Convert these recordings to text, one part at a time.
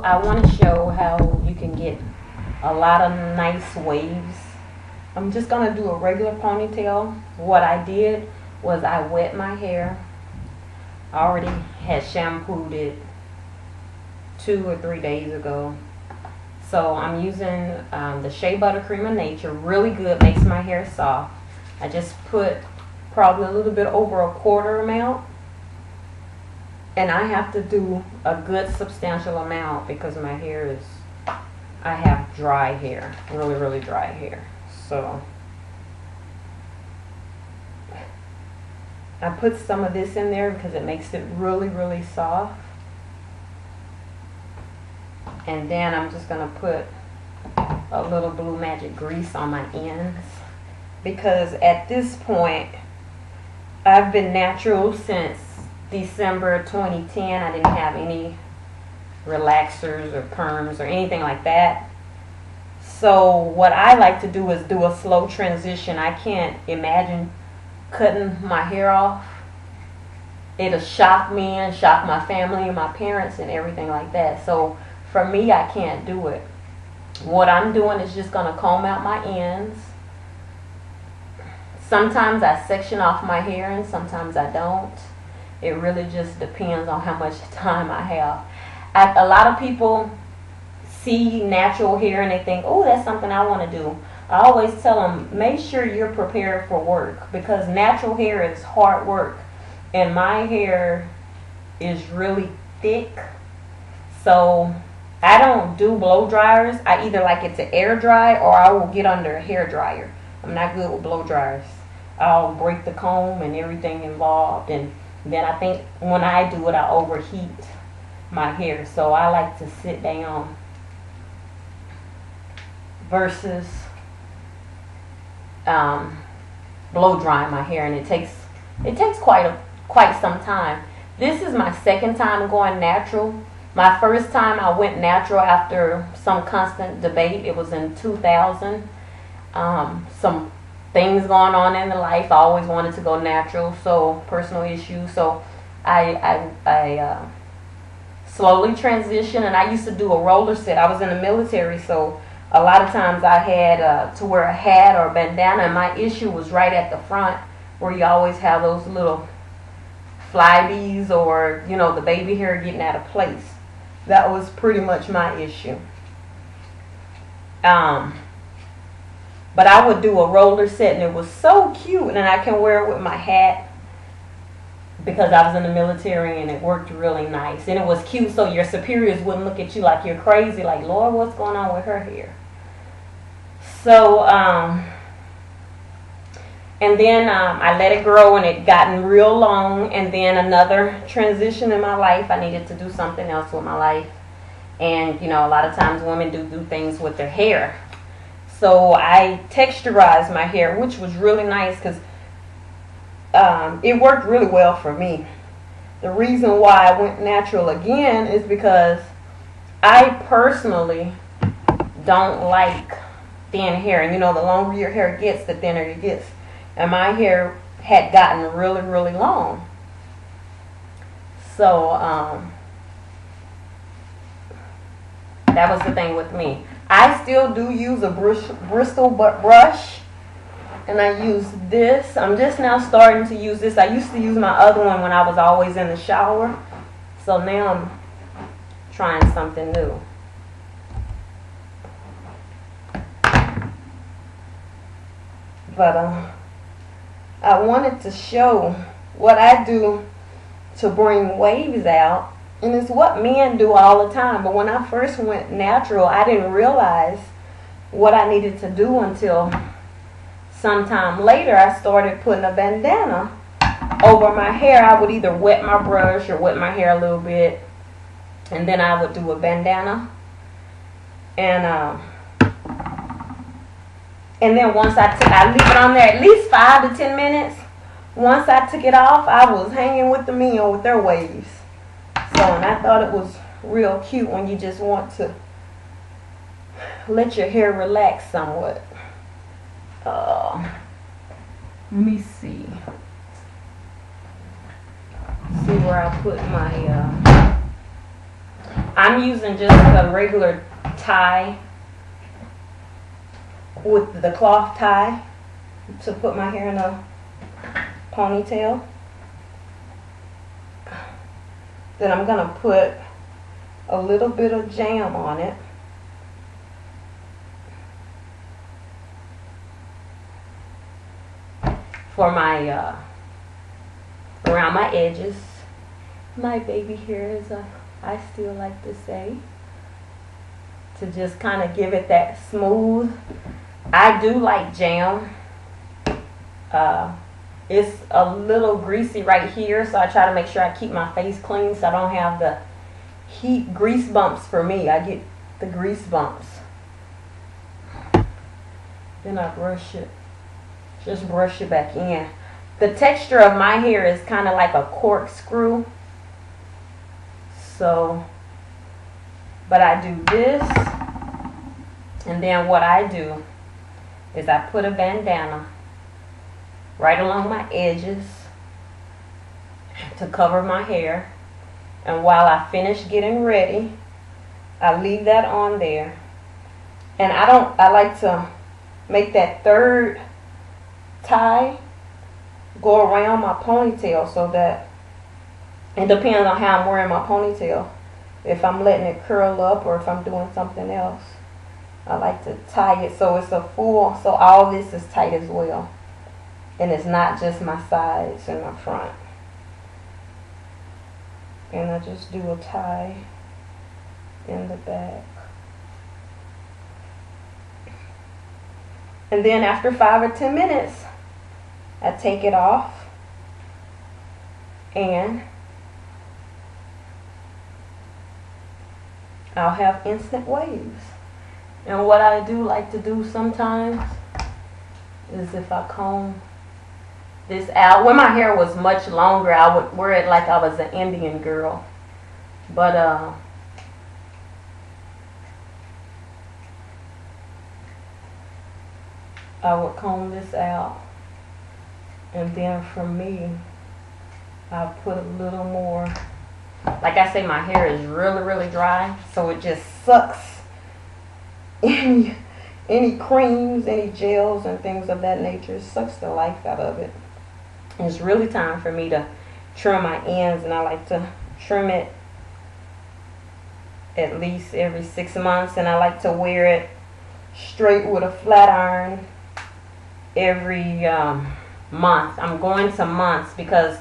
I want to show how you can get a lot of nice waves. I'm just going to do a regular ponytail. What I did was I wet my hair. I already had shampooed it 2 or 3 days ago. So I'm using the Shea Buttercream of Nature. Really good, makes my hair soft. I just put probably a little bit over a quarter amount. And I have to do a good substantial amount because my hair is, I have dry hair, really, really dry hair. So I put some of this in there because it makes it really, really soft. And then I'm just going to put a little Blue Magic grease on my ends. Because at this point, I've been natural since December 2010. I didn't have any relaxers or perms or anything like that. So what I like to do is do a slow transition. I can't imagine cutting my hair off. It'll shock me and shock my family and my parents and everything like that. So for me, I can't do it. What I'm doing is just going to comb out my ends. Sometimes I section off my hair and sometimes I don't. It really just depends on how much time I have. A lot of people see natural hair and they think, oh, that's something I want to do. I always tell them, make sure you're prepared for work, because natural hair is hard work. And my hair is really thick. So I don't do blow dryers. I either like it to air dry or I will get under a hair dryer. I'm not good with blow dryers. I'll break the comb and everything involved, and then I think when I do it, I overheat my hair. So I like to sit down versus blow drying my hair, and it takes quite some time. This is my second time going natural. My first time I went natural after some constant debate. It was in 2000. Some things going on in the life. I always wanted to go natural, so personal issues. So I slowly transitioned, and I used to do a roller set. I was in the military, so a lot of times I had to wear a hat or a bandana, and my issue was right at the front where you always have those little flybees or, you know, the baby hair getting out of place. That was pretty much my issue. But I would do a roller set, and it was so cute, and I can wear it with my hat because I was in the military, and it worked really nice. And it was cute, so your superiors wouldn't look at you like you're crazy, like, Lord, what's going on with her hair? So, and then I let it grow, and it gotten real long. And then another transition in my life, I needed to do something else with my life. And, you know, a lot of times women do things with their hair. So I texturized my hair, which was really nice because it worked really well for me. The reason why I went natural again is because I personally don't like thin hair. And, you know, the longer your hair gets, the thinner it gets. And my hair had gotten really, really long. So that was the thing with me. I still do use a bristle brush, and I use this. I'm just now starting to use this. I used to use my other one when I was always in the shower. So now I'm trying something new. But I wanted to show what I do to bring waves out. And it's what men do all the time. But when I first went natural, I didn't realize what I needed to do until sometime later. I started putting a bandana over my hair. I would either wet my brush or wet my hair a little bit, and then I would do a bandana. And then once I leave it on there at least 5 to 10 minutes. Once I took it off, I was hanging with the men with their waves. So, and I thought it was real cute when you just want to let your hair relax somewhat. Let me see. See where I put my, I'm using just a regular tie with the cloth tie to put my hair in a ponytail. Then I'm going to put a little bit of jam on it. For my, around my edges. My baby hairs, I still like to say. To just kind of give it that smooth. I do like jam. It's a little greasy right here, so I try to make sure I keep my face clean so I don't have the heat grease bumps. For me, I get the grease bumps. Then I brush it. Just brush it back in. The texture of my hair is kind of like a corkscrew. So, but I do this, and then what I do is I put a bandana right along my edges to cover my hair. And while I finish getting ready, I leave that on there. And I like to make that third tie go around my ponytail, so that it depends on how I'm wearing my ponytail. If I'm letting it curl up or if I'm doing something else, I like to tie it so it's a full, so all this is tight as well. And it's not just my sides and my front. And I just do a tie in the back. And then after 5 or 10 minutes, I take it off and I'll have instant waves. And what I do like to do sometimes is, if I comb this out, when my hair was much longer, I would wear it like I was an Indian girl. But I would comb this out, and then for me, I put a little more. Like I say, my hair is really dry, so it just sucks any creams, any gels and things of that nature. It sucks the life out of it. It's really time for me to trim my ends, and I like to trim it at least every 6 months, and I like to wear it straight with a flat iron every month. I'm going to months because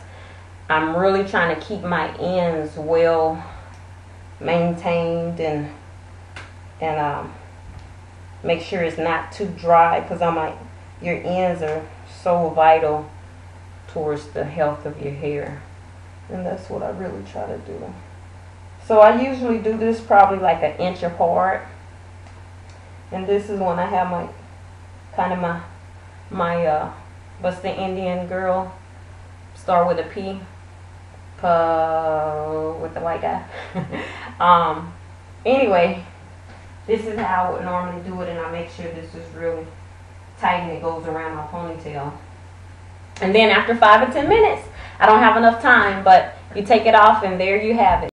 I'm really trying to keep my ends well maintained and make sure it's not too dry, because your ends are so vital towards the health of your hair, and that's what I really try to do. So I usually do this probably like 1 inch apart, and this is when I have my what's the Indian girl start with a P, with the white guy. Anyway, this is how I would normally do it, and I make sure this is really tight and it goes around my ponytail. And then after 5 or 10 minutes, I don't have enough time, but you take it off and there you have it.